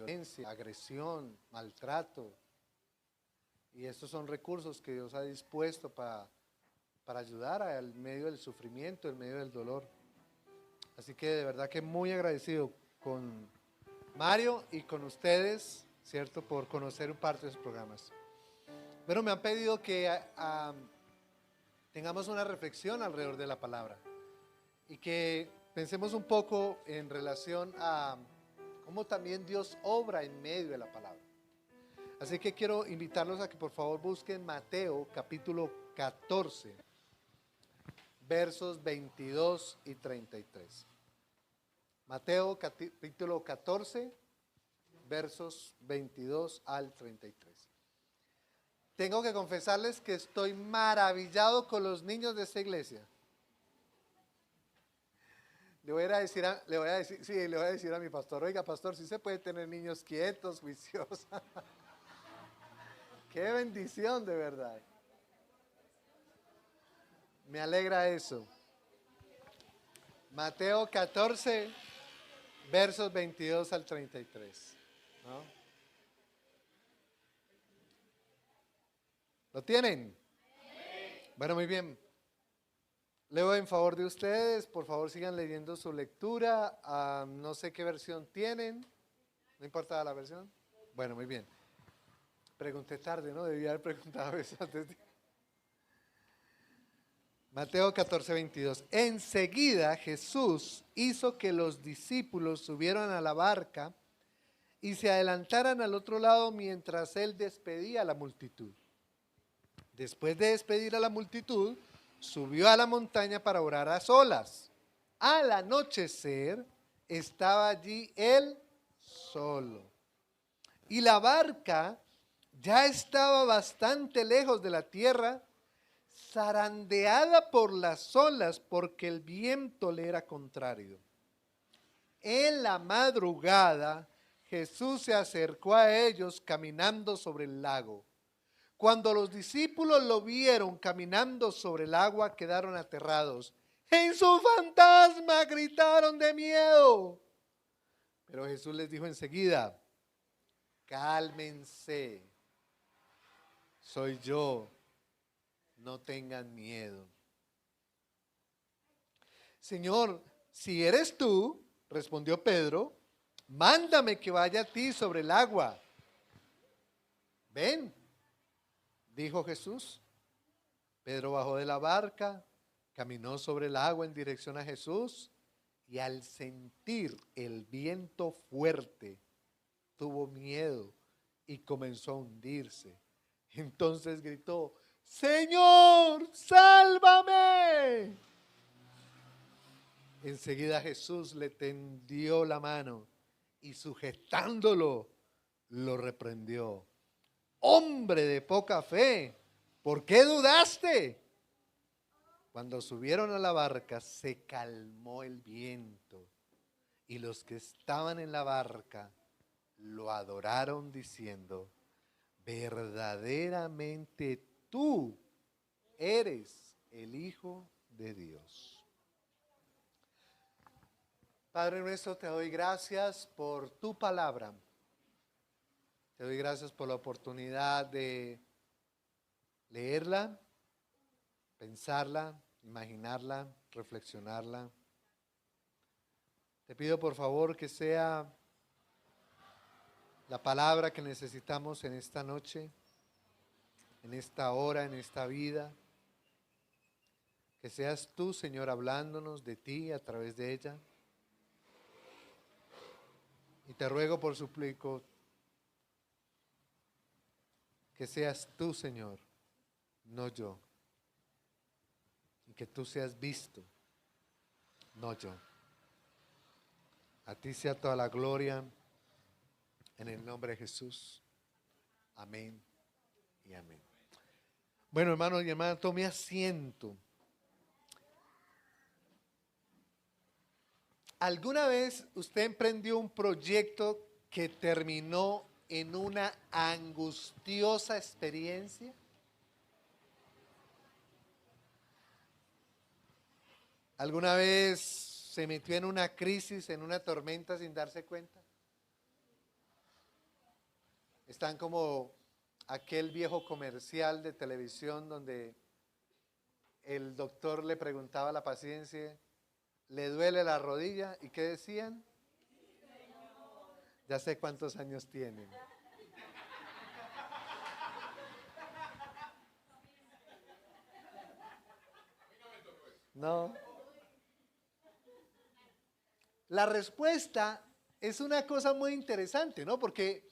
violencia, agresión, maltrato. Y estos son recursos que Dios ha dispuesto para ayudar al medio del sufrimiento, en medio del dolor. Así que de verdad que muy agradecido con Mario y con ustedes, ¿cierto? Por conocer un parte de sus programas. Pero me han pedido que tengamos una reflexión alrededor de la palabra y que pensemos un poco en relación a cómo también Dios obra en medio de la palabra. Así que quiero invitarlos a que por favor busquen Mateo capítulo 14, versos 22 y 33. Mateo capítulo 14, versos 22 al 33. Tengo que confesarles que estoy maravillado con los niños de esta iglesia. Le voy a decir a mi pastor, oiga pastor, sí se puede tener niños quietos, juiciosos. Qué bendición de verdad. Me alegra eso. Mateo 14, versos 22 al 33. ¿No? ¿Lo tienen? Bueno, muy bien. Leo en favor de ustedes, por favor sigan leyendo su lectura. No sé qué versión tienen. ¿No importa la versión? Bueno, muy bien. Pregunté tarde, ¿no? Debía haber preguntado eso antes. Mateo 14, 22. Enseguida Jesús hizo que los discípulos subieran a la barca y se adelantaran al otro lado mientras él despedía a la multitud. Después de despedir a la multitud, subió a la montaña para orar a solas. Al anochecer estaba allí él solo. Y la barca ya estaba bastante lejos de la tierra, zarandeada por las olas porque el viento le era contrario. En la madrugada, Jesús se acercó a ellos caminando sobre el lago. Cuando los discípulos lo vieron caminando sobre el agua, quedaron aterrados. ¡En su fantasma! Gritaron de miedo. Pero Jesús les dijo enseguida, cálmense, soy yo, no tengan miedo. Señor, si eres tú, respondió Pedro, mándame que vaya a ti sobre el agua. Ven, dijo Jesús. Pedro bajó de la barca, caminó sobre el agua en dirección a Jesús y al sentir el viento fuerte, tuvo miedo y comenzó a hundirse. Entonces gritó, Señor, sálvame. Enseguida Jesús le tendió la mano y sujetándolo, lo reprendió. Hombre de poca fe, ¿por qué dudaste? Cuando subieron a la barca se calmó el viento y los que estaban en la barca lo adoraron diciendo, verdaderamente tú eres el Hijo de Dios. Padre nuestro, te doy gracias por tu palabra. Te doy gracias por la oportunidad de leerla, pensarla, imaginarla, reflexionarla. Te pido por favor que sea la palabra que necesitamos en esta noche, en esta hora, en esta vida. Que seas tú, Señor, hablándonos de ti a través de ella. Y te ruego por suplico que seas tú, Señor, no yo. Y que tú seas visto, no yo. A ti sea toda la gloria, en el nombre de Jesús. Amén y amén. Bueno, hermanos y hermanas, tome asiento. ¿Alguna vez usted emprendió un proyecto que terminó en una angustiosa experiencia? ¿Alguna vez se metió en una crisis, en una tormenta sin darse cuenta? Están como aquel viejo comercial de televisión donde el doctor le preguntaba a la paciente, ¿le duele la rodilla? ¿Y qué decían? Ya sé cuántos años tienen. No. La respuesta es una cosa muy interesante, ¿no? Porque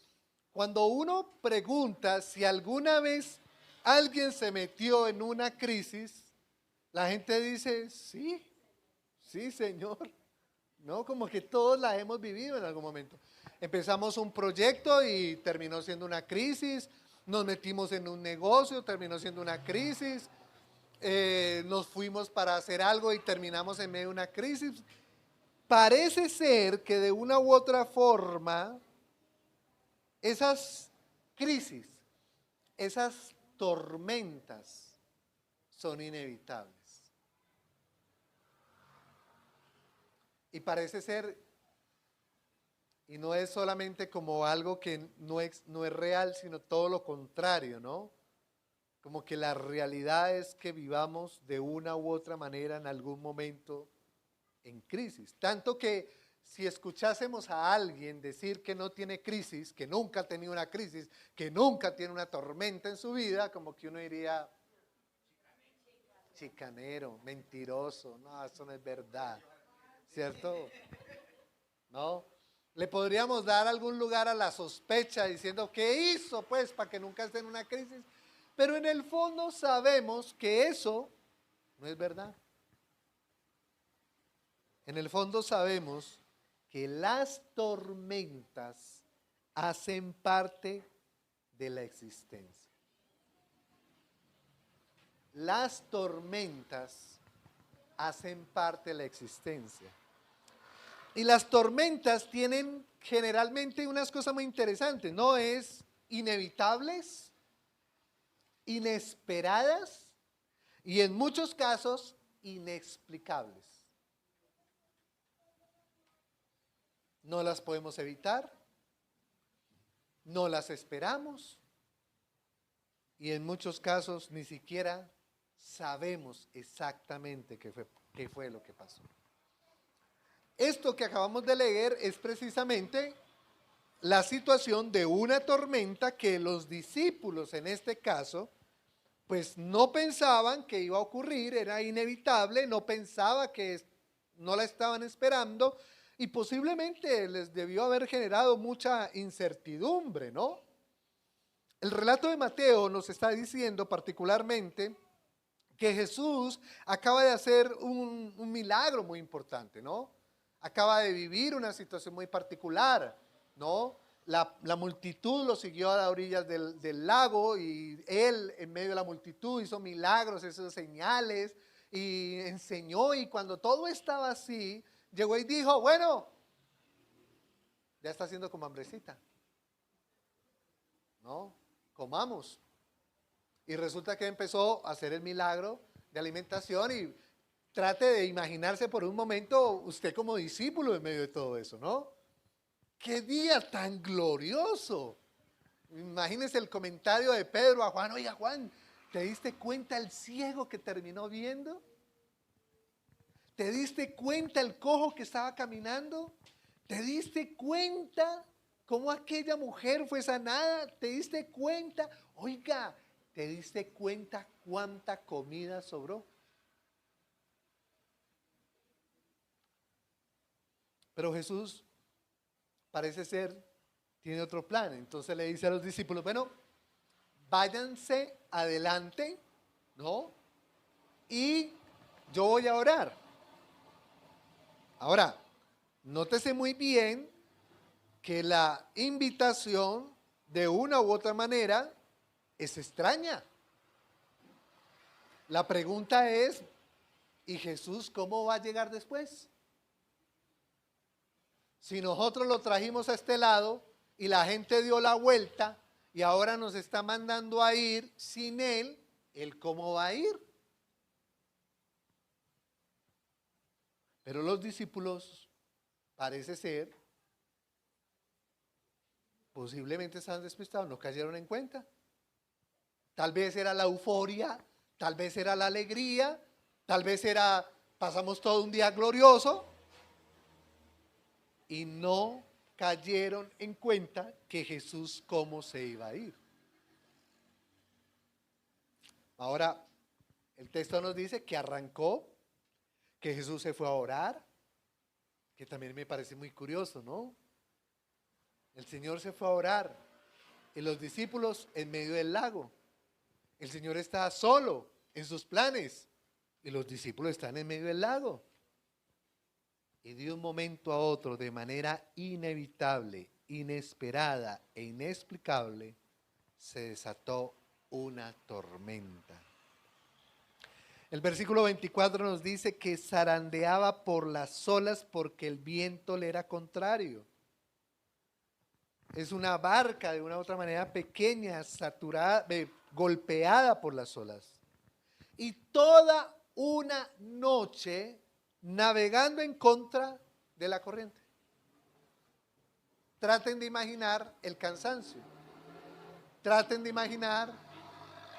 cuando uno pregunta si alguna vez alguien se metió en una crisis, la gente dice, sí, sí, señor. ¿No? Como que todos la hemos vivido en algún momento. Empezamos un proyecto y terminó siendo una crisis, nos metimos en un negocio, terminó siendo una crisis, nos fuimos para hacer algo y terminamos en medio de una crisis. Parece ser que de una u otra forma, esas crisis, esas tormentas son inevitables. Y parece ser, y no es solamente como algo que no es real, sino todo lo contrario, ¿no? Como que la realidad es que vivamos de una u otra manera en algún momento en crisis. Tanto que si escuchásemos a alguien decir que no tiene crisis, que nunca ha tenido una crisis, que nunca tiene una tormenta en su vida, como que uno diría, chicanero, mentiroso, no, eso no es verdad, ¿cierto? ¿No? Le podríamos dar algún lugar a la sospecha diciendo, ¿qué hizo pues para que nunca esté en una crisis? Pero en el fondo sabemos que eso no es verdad. En el fondo sabemos que las tormentas hacen parte de la existencia. Las tormentas hacen parte de la existencia. Y las tormentas tienen generalmente unas cosas muy interesantes, ¿no? Es inevitables, inesperadas y en muchos casos inexplicables. No las podemos evitar, no las esperamos y en muchos casos ni siquiera sabemos exactamente qué fue lo que pasó. Esto que acabamos de leer es precisamente la situación de una tormenta que los discípulos en este caso pues no pensaban que iba a ocurrir, era inevitable, no pensaba que no la estaban esperando y posiblemente les debió haber generado mucha incertidumbre, ¿no? El relato de Mateo nos está diciendo particularmente que Jesús acaba de hacer un milagro muy importante, ¿no? Acaba de vivir una situación muy particular, ¿no? La multitud lo siguió a las orillas del lago y él en medio de la multitud hizo milagros, hizo señales y enseñó y cuando todo estaba así, llegó y dijo, bueno, ya está haciendo como hambrecita, ¿no? Comamos. Y resulta que empezó a hacer el milagro de alimentación y trate de imaginarse por un momento usted como discípulo en medio de todo eso, ¿no? ¡Qué día tan glorioso! Imagínese el comentario de Pedro a Juan, oiga Juan, ¿te diste cuenta el ciego que terminó viendo? ¿Te diste cuenta el cojo que estaba caminando? ¿Te diste cuenta cómo aquella mujer fue sanada? ¿Te diste cuenta? Oiga, ¿te diste cuenta cuánta comida sobró? Pero Jesús parece ser, tiene otro plan. Entonces le dice a los discípulos, bueno, váyanse adelante, ¿no? Y yo voy a orar. Ahora, nótese muy bien que la invitación de una u otra manera es extraña. La pregunta es, ¿y Jesús cómo va a llegar después? Si nosotros lo trajimos a este lado y la gente dio la vuelta y ahora nos está mandando a ir sin él cómo va a ir. Pero los discípulos, parece ser, posiblemente estaban despistados, no cayeron en cuenta. Tal vez era la euforia, tal vez era la alegría, tal vez era, pasamos todo un día glorioso y no cayeron en cuenta que Jesús cómo se iba a ir. Ahora, el texto nos dice que arrancó, que Jesús se fue a orar, que también me parece muy curioso, ¿no? El Señor se fue a orar y los discípulos en medio del lago. El Señor está solo en sus planes y los discípulos están en medio del lago. Y de un momento a otro, de manera inevitable, inesperada e inexplicable, se desató una tormenta. El versículo 24 nos dice que zarandeaba por las olas porque el viento le era contrario. Es una barca de una u otra manera pequeña, saturada, golpeada por las olas. Y toda una noche navegando en contra de la corriente. Traten de imaginar el cansancio. Traten de imaginar,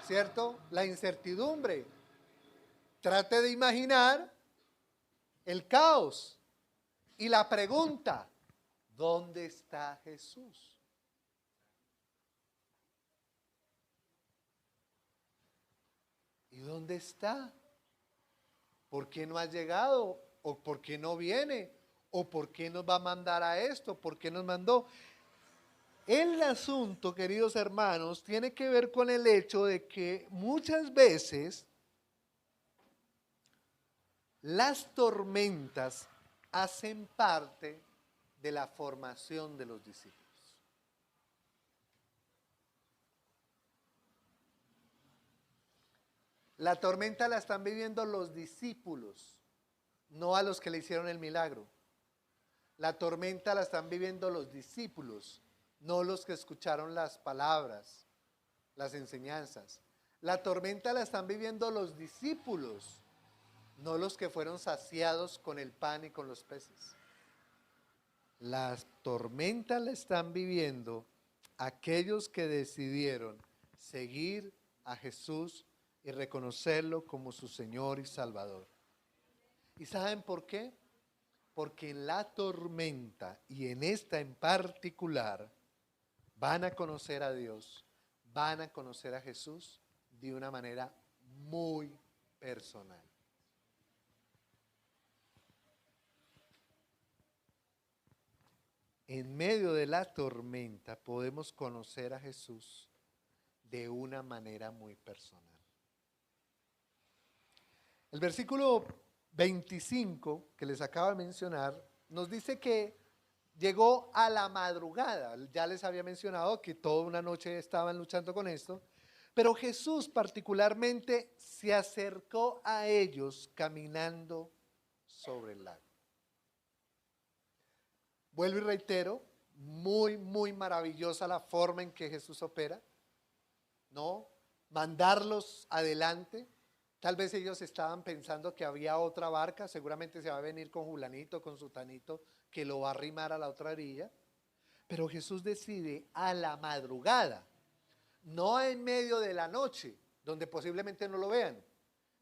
¿cierto?, la incertidumbre. Trate de imaginar el caos y la pregunta, ¿dónde está Jesús? ¿Y dónde está? ¿Por qué no ha llegado? ¿O por qué no viene? ¿O por qué nos va a mandar a esto? ¿Por qué nos mandó? El asunto, queridos hermanos, tiene que ver con el hecho de que muchas veces las tormentas hacen parte de la formación de los discípulos. La tormenta la están viviendo los discípulos, no a los que le hicieron el milagro. La tormenta la están viviendo los discípulos, no los que escucharon las palabras, las enseñanzas. La tormenta la están viviendo los discípulos, no los que fueron saciados con el pan y con los peces. La tormenta la están viviendo aquellos que decidieron seguir a Jesús y reconocerlo como su Señor y Salvador. ¿Y saben por qué? Porque en la tormenta y en esta en particular van a conocer a Dios, van a conocer a Jesús de una manera muy personal. En medio de la tormenta podemos conocer a Jesús de una manera muy personal. El versículo 25 que les acabo de mencionar nos dice que llegó a la madrugada. Ya les había mencionado que toda una noche estaban luchando con esto, pero Jesús particularmente se acercó a ellos caminando sobre el lago. Vuelvo y reitero, muy maravillosa la forma en que Jesús opera, ¿no? Mandarlos adelante. Tal vez ellos estaban pensando que había otra barca, seguramente se va a venir con Julanito, con Sutanito, que lo va a arrimar a la otra orilla. Pero Jesús decide a la madrugada, no en medio de la noche, donde posiblemente no lo vean,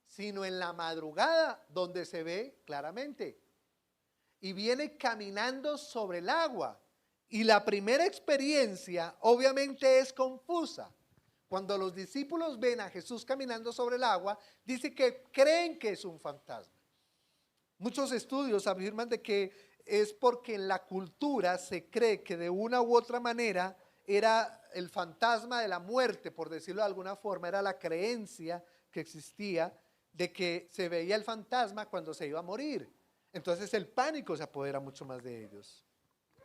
sino en la madrugada, donde se ve claramente. Y viene caminando sobre el agua. Y la primera experiencia obviamente es confusa. Cuando los discípulos ven a Jesús caminando sobre el agua, dice que creen que es un fantasma. Muchos estudios afirman de que es porque en la cultura se cree que de una u otra manera era el fantasma de la muerte, por decirlo de alguna forma, era la creencia que existía de que se veía el fantasma cuando se iba a morir. Entonces el pánico se apodera mucho más de ellos,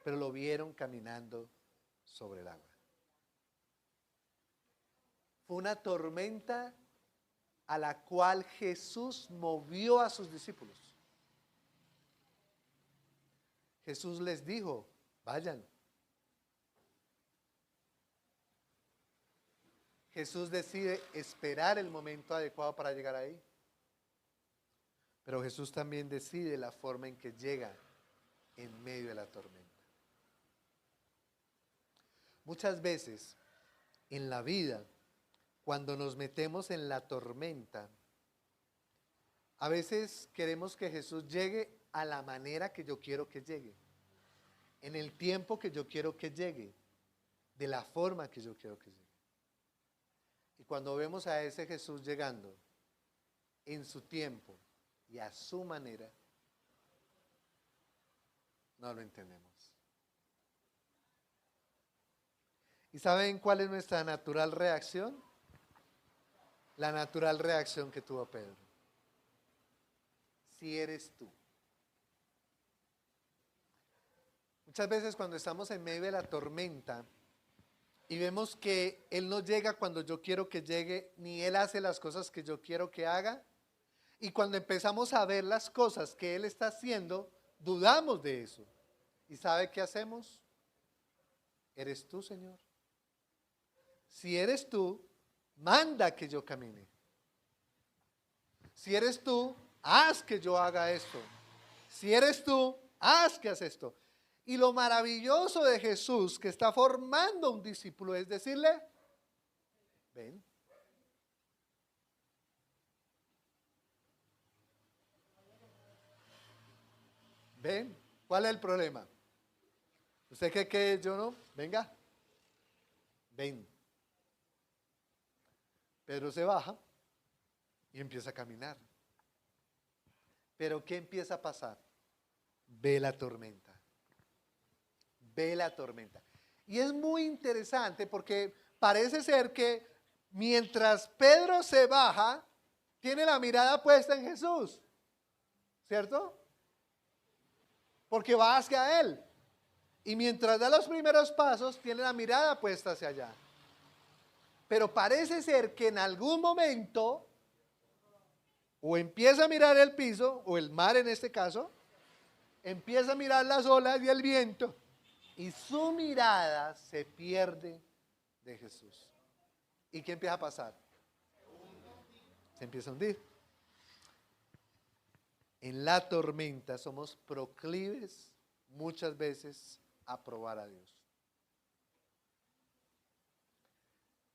pero lo vieron caminando sobre el agua. Fue una tormenta a la cual Jesús movió a sus discípulos. Jesús les dijo, vayan. Jesús decide esperar el momento adecuado para llegar ahí. Pero Jesús también decide la forma en que llega en medio de la tormenta. Muchas veces en la vida, cuando nos metemos en la tormenta, a veces queremos que Jesús llegue a la manera que yo quiero que llegue, en el tiempo que yo quiero que llegue, de la forma que yo quiero que llegue. Y cuando vemos a ese Jesús llegando en su tiempo y a su manera, no lo entendemos. ¿Y saben cuál es nuestra natural reacción? La natural reacción que tuvo Pedro. Si eres tú. Muchas veces cuando estamos en medio de la tormenta y vemos que Él no llega cuando yo quiero que llegue, ni Él hace las cosas que yo quiero que haga, y cuando empezamos a ver las cosas que Él está haciendo, dudamos de eso. ¿Y sabe qué hacemos? ¿Eres tú, Señor? Si eres tú, manda que yo camine. Si eres tú, haz que yo haga esto. Si eres tú, haz que hagas esto. Y lo maravilloso de Jesús que está formando un discípulo es decirle, ven. Ven, ¿cuál es el problema? ¿Usted cree que yo no? Venga, ven. Pedro se baja y empieza a caminar. Pero ¿qué empieza a pasar? Ve la tormenta. Ve la tormenta. Y es muy interesante porque parece ser que mientras Pedro se baja, tiene la mirada puesta en Jesús. ¿Cierto? Porque va hacia Él. Y mientras da los primeros pasos, tiene la mirada puesta hacia allá. Pero parece ser que en algún momento, o empieza a mirar el piso, o el mar en este caso, empieza a mirar las olas y el viento, y su mirada se pierde de Jesús. ¿Y qué empieza a pasar? Se empieza a hundir. En la tormenta somos proclives muchas veces a probar a Dios.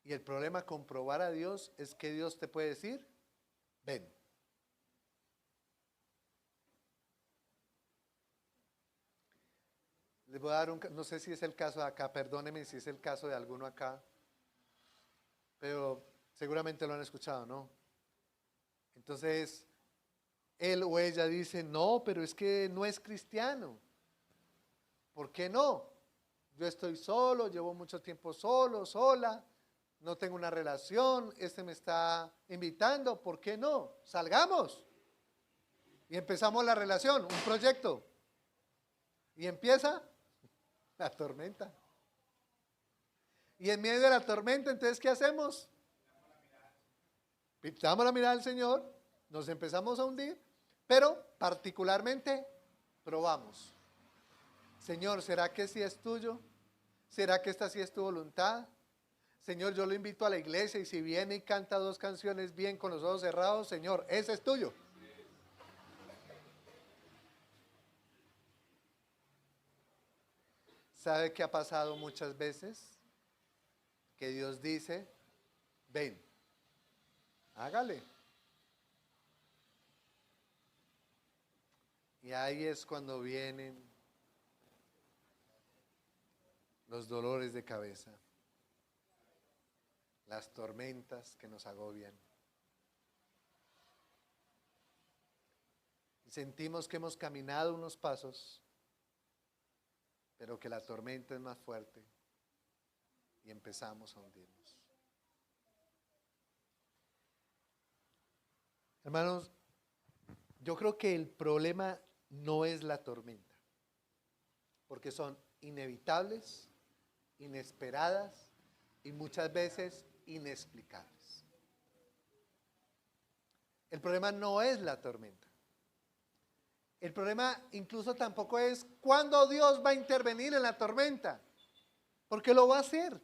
Y el problema con probar a Dios es que Dios te puede decir, ven. Les voy a dar no sé si es el caso de acá, perdónenme si es el caso de alguno acá, pero seguramente lo han escuchado, ¿no? Entonces, él o ella dice, no, pero es que no es cristiano. ¿Por qué no? Yo estoy solo, llevo mucho tiempo solo, sola, no tengo una relación, me está invitando, ¿por qué no? Salgamos. Y empezamos la relación, un proyecto. Y empieza la tormenta. Y en medio de la tormenta, entonces, ¿qué hacemos? Pintamos la mirada al Señor, nos empezamos a hundir, pero particularmente probamos. Señor, ¿será que sí es tuyo? ¿Será que esta sí es tu voluntad? Señor, yo lo invito a la iglesia y si viene y canta 2 canciones bien con los ojos cerrados, Señor, ese es tuyo. ¿Sabe qué ha pasado muchas veces? Que Dios dice, ven, hágale. Y ahí es cuando vienen los dolores de cabeza, las tormentas que nos agobian. Y sentimos que hemos caminado unos pasos, pero que la tormenta es más fuerte y empezamos a hundirnos. Hermanos, yo creo que el problema no es la tormenta, porque son inevitables, inesperadas y muchas veces inexplicables. El problema no es la tormenta. El problema incluso tampoco es cuándo Dios va a intervenir en la tormenta, porque lo va a hacer.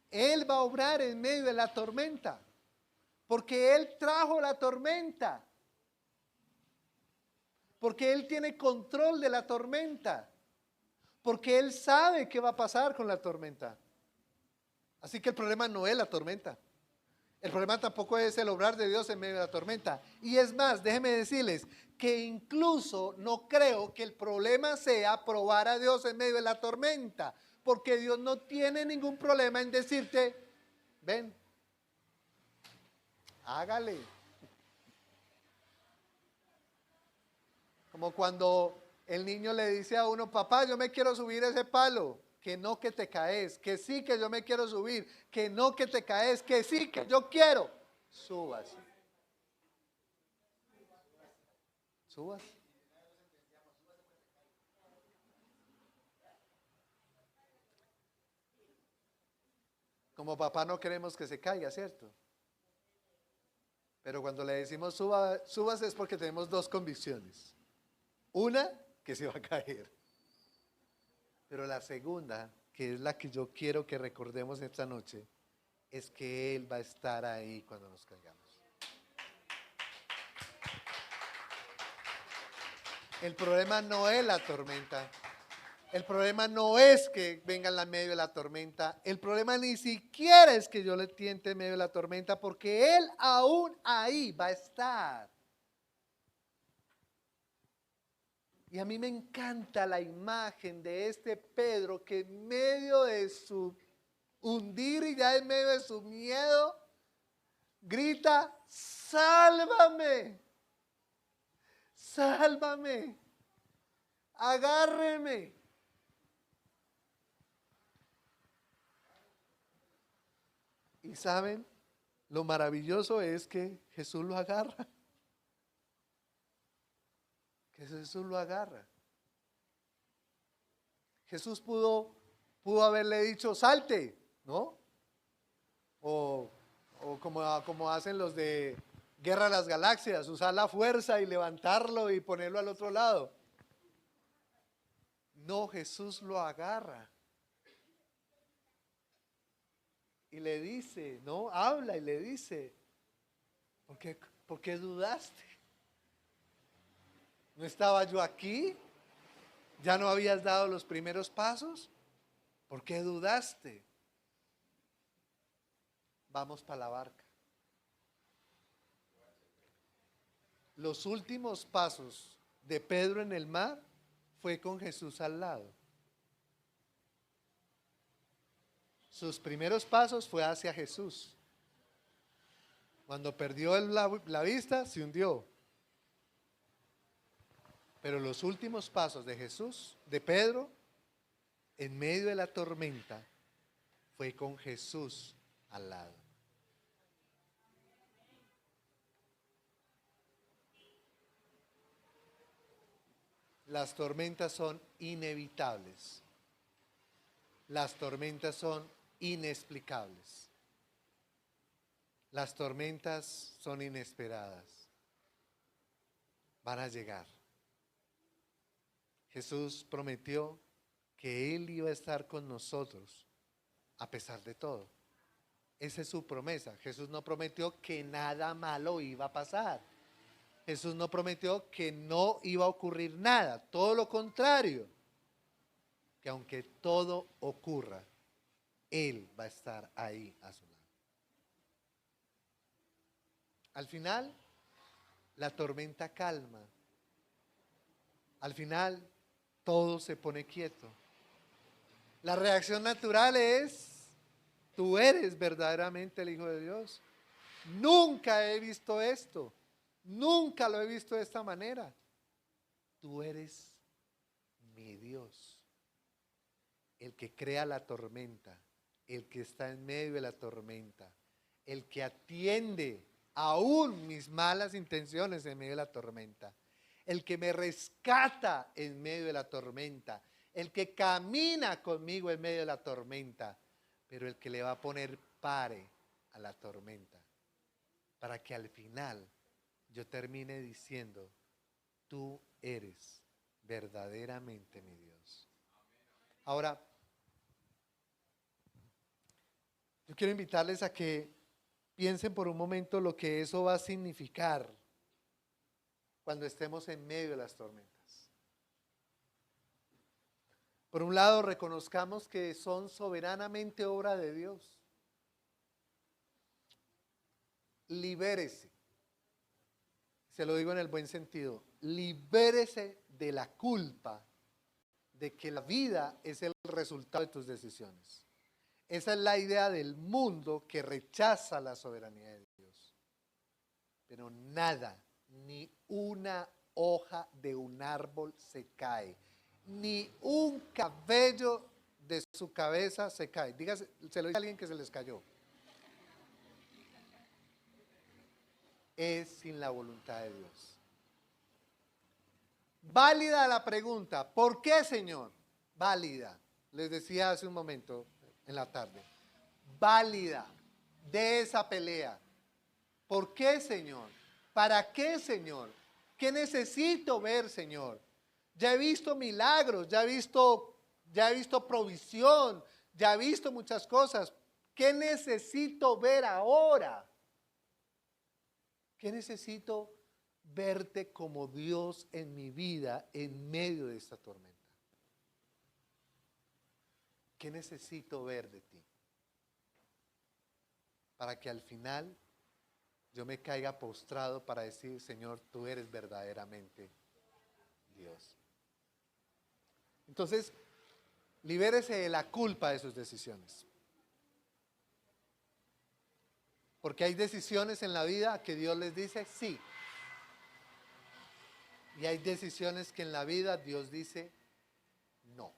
Él va a obrar en medio de la tormenta, porque Él trajo la tormenta, porque Él tiene control de la tormenta, porque Él sabe qué va a pasar con la tormenta. Así que el problema no es la tormenta. El problema tampoco es el obrar de Dios en medio de la tormenta. Y es más, déjenme decirles que incluso no creo que el problema sea probar a Dios en medio de la tormenta, porque Dios no tiene ningún problema en decirte, ven, hágale. Como cuando el niño le dice a uno, papá, yo me quiero subir ese palo. Que no, que te caes, que sí, que yo me quiero subir, que no, que te caes, que sí, que yo quiero. Subas. Subas. Como papá no queremos que se caiga, ¿cierto? Pero cuando le decimos subas es porque tenemos dos convicciones. Una, que se va a caer. Pero la segunda, que es la que yo quiero que recordemos esta noche, es que Él va a estar ahí cuando nos caigamos. El problema no es la tormenta. El problema no es que venga en la medio de la tormenta. El problema ni siquiera es que yo le tiente en medio de la tormenta, porque Él aún ahí va a estar. Y a mí me encanta la imagen de este Pedro que en medio de su hundir y ya en medio de su miedo, grita, sálvame, sálvame, agárreme. Y saben, lo maravilloso es que Jesús lo agarra. Que Jesús lo agarra. Jesús pudo haberle dicho, salte, ¿no? O como hacen los de Guerra de las Galaxias, usar la fuerza y levantarlo y ponerlo al otro lado. No, Jesús lo agarra. Y le dice, ¿no? Habla y le dice, ¿por qué dudaste? ¿No estaba yo aquí? ¿Ya no habías dado los primeros pasos? ¿Por qué dudaste? Vamos para la barca. Los últimos pasos de Pedro en el mar fue con Jesús al lado. Sus primeros pasos fue hacia Jesús. Cuando perdió la vista, se hundió. Pero los últimos pasos de Jesús, de Pedro, en medio de la tormenta, fue con Jesús al lado. Las tormentas son inevitables. Las tormentas son inexplicables. Las tormentas son inesperadas. Van a llegar. Jesús prometió que Él iba a estar con nosotros a pesar de todo. Esa es su promesa. Jesús no prometió que nada malo iba a pasar. Jesús no prometió que no iba a ocurrir nada. Todo lo contrario. Que aunque todo ocurra, Él va a estar ahí a su lado. Al final, la tormenta calma. Al final, todo se pone quieto. La reacción natural es, tú eres verdaderamente el Hijo de Dios. Nunca he visto esto. Nunca lo he visto de esta manera. Tú eres mi Dios. El que crea la tormenta, el que está en medio de la tormenta, el que atiende aún mis malas intenciones en medio de la tormenta, el que me rescata en medio de la tormenta, el que camina conmigo en medio de la tormenta, pero el que le va a poner pare a la tormenta, para que al final yo termine diciendo, tú eres verdaderamente mi Dios. Ahora, yo quiero invitarles a que piensen por un momento lo que eso va a significar cuando estemos en medio de las tormentas. Por un lado, reconozcamos que son soberanamente obra de Dios. Libérese. Se lo digo en el buen sentido. Libérese de la culpa de que la vida es el resultado de tus decisiones. Esa es la idea del mundo que rechaza la soberanía de Dios. Pero nada, ni una hoja de un árbol se cae, ni un cabello de su cabeza se cae. Dígase, se lo dice a alguien que se les cayó. Es sin la voluntad de Dios. Válida la pregunta, ¿por qué, Señor? Válida. Les decía hace un momento en la tarde. Válida de esa pelea. ¿Por qué, Señor? ¿Para qué, Señor? ¿Qué necesito ver, Señor? Ya he visto milagros, ya he visto provisión, ya he visto muchas cosas. ¿Qué necesito ver ahora? ¿Qué necesito verte como Dios en mi vida en medio de esta tormenta? ¿Qué necesito ver de ti? Para que al final yo me caiga postrado para decir, Señor, tú eres verdaderamente Dios. Entonces, libérese de la culpa de sus decisiones. Porque hay decisiones en la vida que Dios les dice sí. Y hay decisiones que en la vida Dios dice no.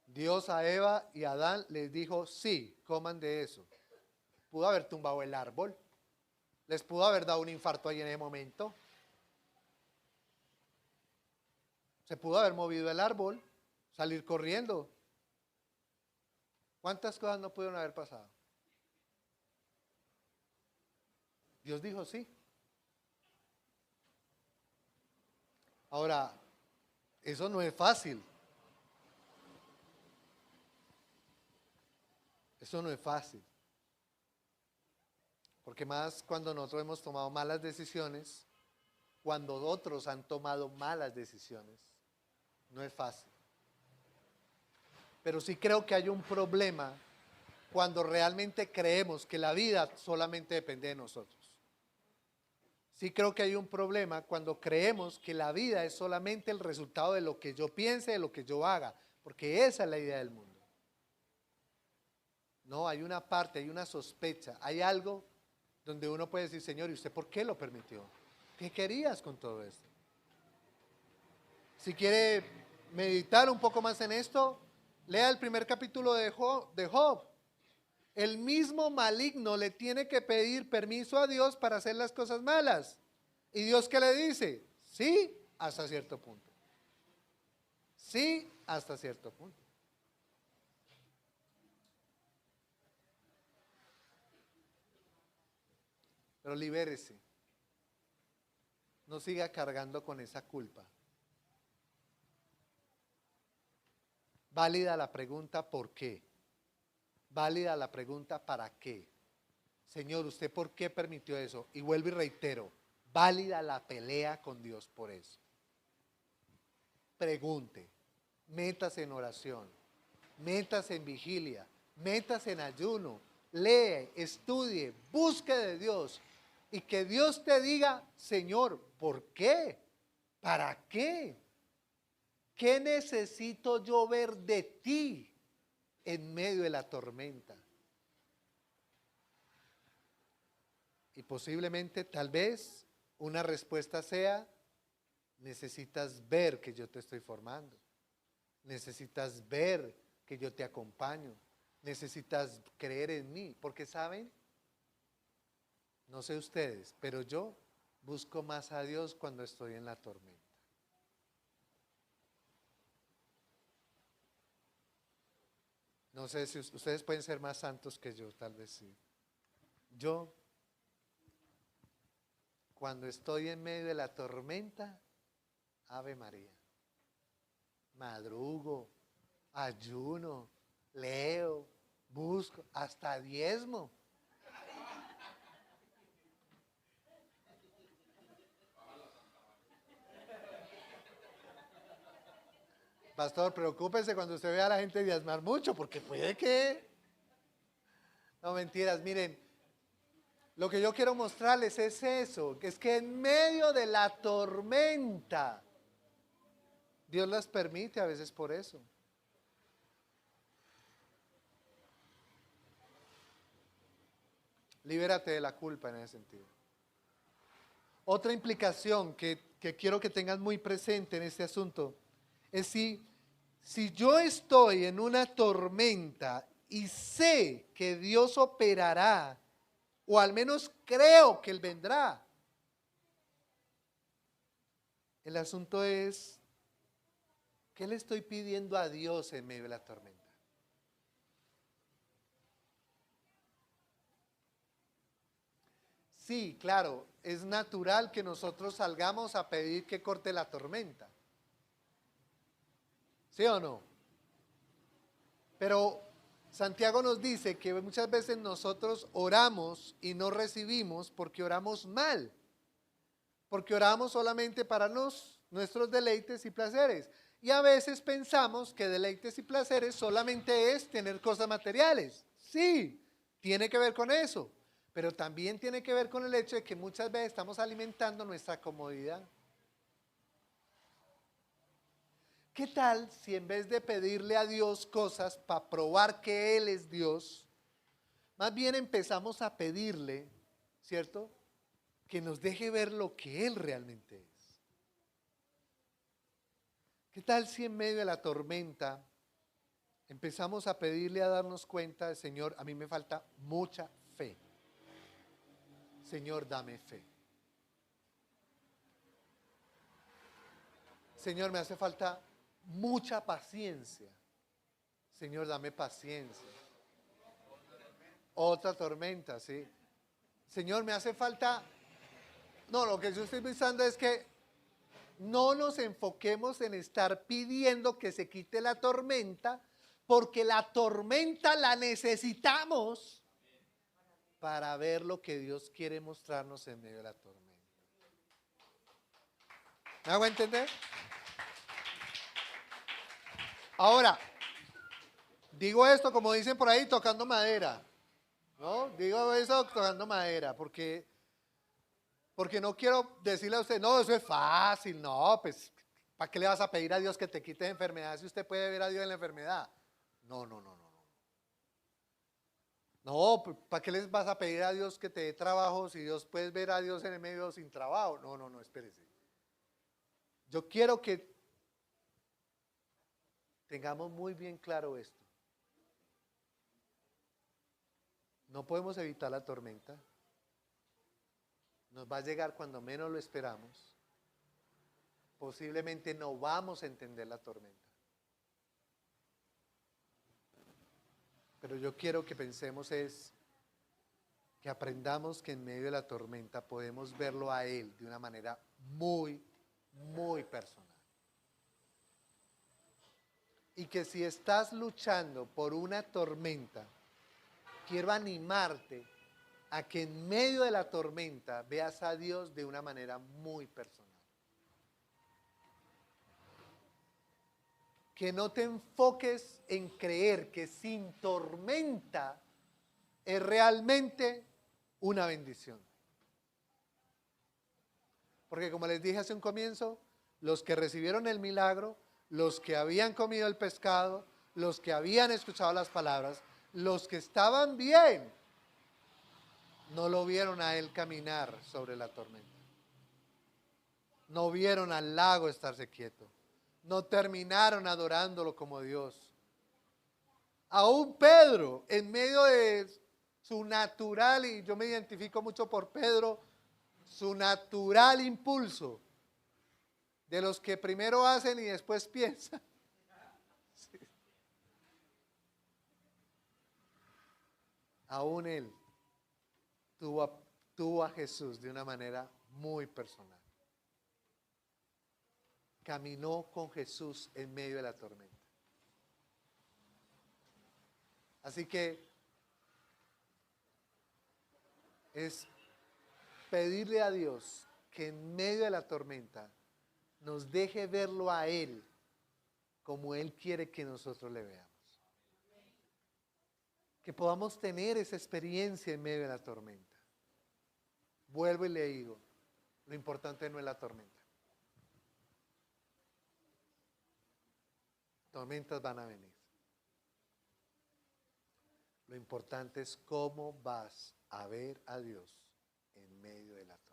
Dios a Eva y a Adán les dijo sí, coman de eso. Pudo haber tumbado el árbol. Les pudo haber dado un infarto ahí en ese momento. Se pudo haber movido el árbol, salir corriendo. ¿Cuántas cosas no pudieron haber pasado? Dios dijo sí. Ahora, eso no es fácil. Eso no es fácil. Porque más cuando nosotros hemos tomado malas decisiones, cuando otros han tomado malas decisiones, no es fácil. Pero sí creo que hay un problema cuando realmente creemos que la vida solamente depende de nosotros. Sí creo que hay un problema cuando creemos que la vida es solamente el resultado de lo que yo piense, de lo que yo haga, porque esa es la idea del mundo. No, hay una parte, hay una sospecha, hay algo donde uno puede decir, Señor, ¿y usted por qué lo permitió? ¿Qué querías con todo esto? Si quiere meditar un poco más en esto, lea el primer capítulo de Job. El mismo maligno le tiene que pedir permiso a Dios para hacer las cosas malas. ¿Y Dios qué le dice? Sí, hasta cierto punto. Sí, hasta cierto punto. Pero libérese. No siga cargando con esa culpa. Válida la pregunta ¿por qué? Válida la pregunta ¿para qué? Señor, ¿usted por qué permitió eso? Y vuelvo y reitero, válida la pelea con Dios por eso. Pregunte, métase en oración, métase en vigilia, métase en ayuno, lee, estudie, busque de Dios y que Dios te diga, Señor, ¿por qué? ¿Para qué? ¿Qué necesito yo ver de ti en medio de la tormenta? Y posiblemente, tal vez, una respuesta sea, necesitas ver que yo te estoy formando. Necesitas ver que yo te acompaño. Necesitas creer en mí. Porque, ¿saben? No sé ustedes, pero yo busco más a Dios cuando estoy en la tormenta. No sé si ustedes pueden ser más santos que yo, tal vez sí. Yo, cuando estoy en medio de la tormenta, Ave María, madrugo, ayuno, leo, busco, hasta diezmo. Pastor, preocúpese cuando usted vea a la gente diezmar mucho, porque puede que... No, mentiras, miren, lo que yo quiero mostrarles es eso, que es que en medio de la tormenta, Dios las permite a veces por eso. Libérate de la culpa en ese sentido. Otra implicación que quiero que tengan muy presente en este asunto es si yo estoy en una tormenta y sé que Dios operará, o al menos creo que Él vendrá, el asunto es, ¿qué le estoy pidiendo a Dios en medio de la tormenta? Sí, claro, es natural que nosotros salgamos a pedir que corte la tormenta. ¿Sí o no? Pero Santiago nos dice que muchas veces nosotros oramos y no recibimos porque oramos mal. Porque oramos solamente para nuestros deleites y placeres. Y a veces pensamos que deleites y placeres solamente es tener cosas materiales. Sí, tiene que ver con eso. Pero también tiene que ver con el hecho de que muchas veces estamos alimentando nuestra comodidad. ¿Qué tal si en vez de pedirle a Dios cosas para probar que Él es Dios, más bien empezamos a pedirle, ¿cierto?, que nos deje ver lo que Él realmente es? ¿Qué tal si en medio de la tormenta empezamos a pedirle a darnos cuenta, Señor, a mí me falta mucha fe? Señor, dame fe. Señor, me hace falta mucha paciencia. Señor, dame paciencia. Otra tormenta, ¿sí? Señor, me hace falta... No, lo que yo estoy pensando es que no nos enfoquemos en estar pidiendo que se quite la tormenta, porque la tormenta la necesitamos para ver lo que Dios quiere mostrarnos en medio de la tormenta. ¿Me hago entender? Ahora, digo esto como dicen por ahí, tocando madera. ¿No? Digo eso tocando madera, porque no quiero decirle a usted, no, eso es fácil, no, pues, ¿para qué le vas a pedir a Dios que te quite enfermedad si usted puede ver a Dios en la enfermedad? No, no, no, no. No, ¿para qué les vas a pedir a Dios que te dé trabajo si Dios puedes ver a Dios en el medio sin trabajo? No, no, no, espérese. Yo quiero que tengamos muy bien claro esto. No podemos evitar la tormenta. Nos va a llegar cuando menos lo esperamos. Posiblemente no vamos a entender la tormenta. Pero yo quiero que pensemos que aprendamos que en medio de la tormenta podemos verlo a Él de una manera muy, muy personal. Y que si estás luchando por una tormenta, quiero animarte a que en medio de la tormenta veas a Dios de una manera muy personal. Que no te enfoques en creer que sin tormenta es realmente una bendición. Porque como les dije hace un comienzo, los que recibieron el milagro, los que habían comido el pescado, los que habían escuchado las palabras, los que estaban bien, no lo vieron a Él caminar sobre la tormenta. No vieron al lago estarse quieto. No terminaron adorándolo como Dios. Aún Pedro, en medio de su natural, y yo me identifico mucho por Pedro, su natural impulso, de los que primero hacen y después piensan. Sí. Aún él tuvo a Jesús de una manera muy personal. Caminó con Jesús en medio de la tormenta. Así que es pedirle a Dios que en medio de la tormenta nos deje verlo a Él como Él quiere que nosotros le veamos. Que podamos tener esa experiencia en medio de la tormenta. Vuelvo y le digo, lo importante no es la tormenta. Tormentas van a venir. Lo importante es cómo vas a ver a Dios en medio de la tormenta.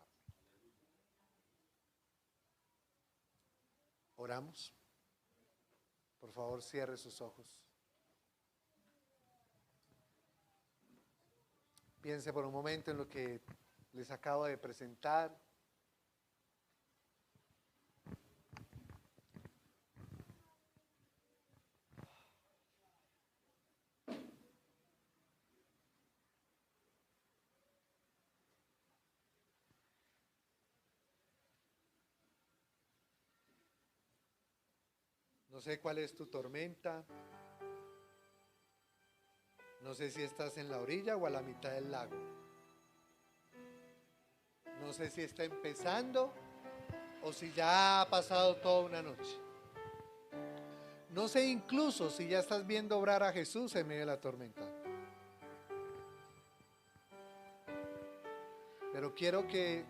Oramos. Por favor, cierre sus ojos. Piense por un momento en lo que les acabo de presentar. No sé cuál es tu tormenta. No sé si estás en la orilla o a la mitad del lago. No sé si está empezando o si ya ha pasado toda una noche. No sé incluso si ya estás viendo obrar a Jesús en medio de la tormenta. Pero quiero que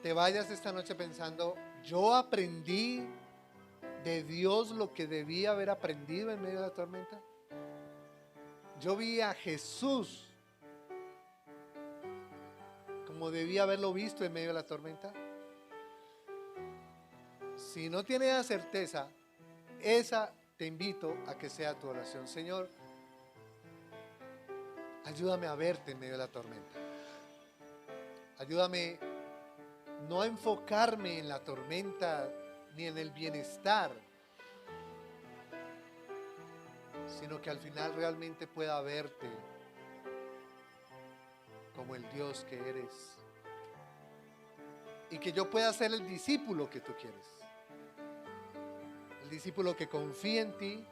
te vayas esta noche pensando, yo aprendí de Dios lo que debía haber aprendido en medio de la tormenta. Yo vi a Jesús como debía haberlo visto en medio de la tormenta. Si no tienes la certeza, esa te invito a que sea tu oración. Señor, ayúdame a verte en medio de la tormenta. Ayúdame no a enfocarme en la tormenta ni en el bienestar, sino que al final realmente pueda verte como el Dios que eres y que yo pueda ser el discípulo que tú quieres, el discípulo que confía en ti,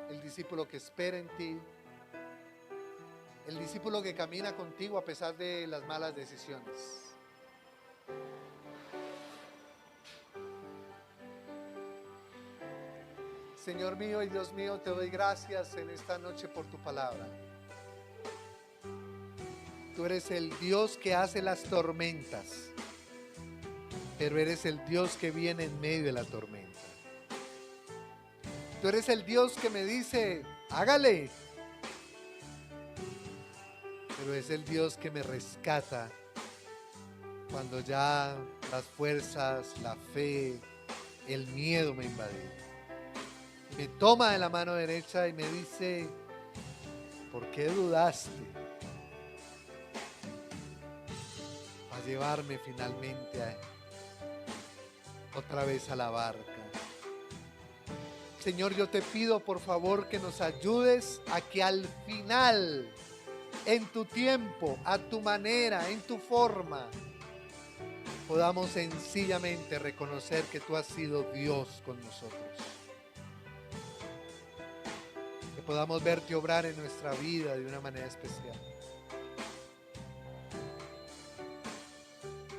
el discípulo que espera en ti, el discípulo que camina contigo a pesar de las malas decisiones. Señor mío y Dios mío, te doy gracias en esta noche por tu palabra. Tú eres el Dios que hace las tormentas, pero eres el Dios que viene en medio de la tormenta. Tú eres el Dios que me dice, hágale, pero es el Dios que me rescata cuando ya las fuerzas, la fe, el miedo me invaden. Me toma de la mano derecha y me dice, ¿por qué dudaste? A llevarme finalmente otra vez a la barca. Señor, yo te pido por favor que nos ayudes a que al final, en tu tiempo, a tu manera, en tu forma, podamos sencillamente reconocer que tú has sido Dios con nosotros. Que podamos verte obrar en nuestra vida de una manera especial.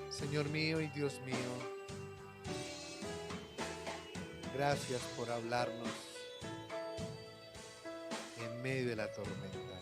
Señor mío y Dios mío, gracias por hablarnos en medio de la tormenta.